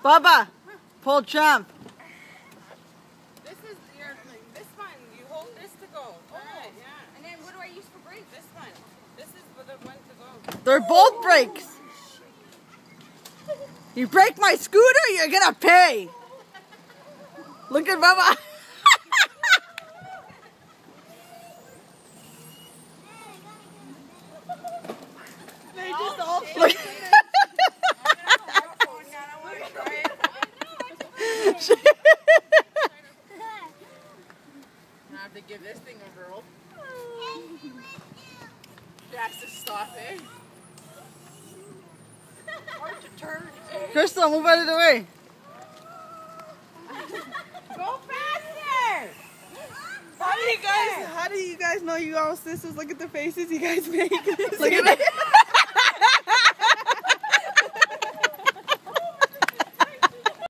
Bubba, pull jump. This is this one. You hold this to go. Alright, yeah. And then what do I use for brakes? This one. This is for the one to go. They're both brakes. You break my scooter, you're gonna pay. Look at Bubba. They just all Look. I have to give this thing a whirl. She has to stop it. Or to turn. Crystal, move out of the way. Go faster! How do you guys know you all sisters? Look at the faces you guys make. Look at it.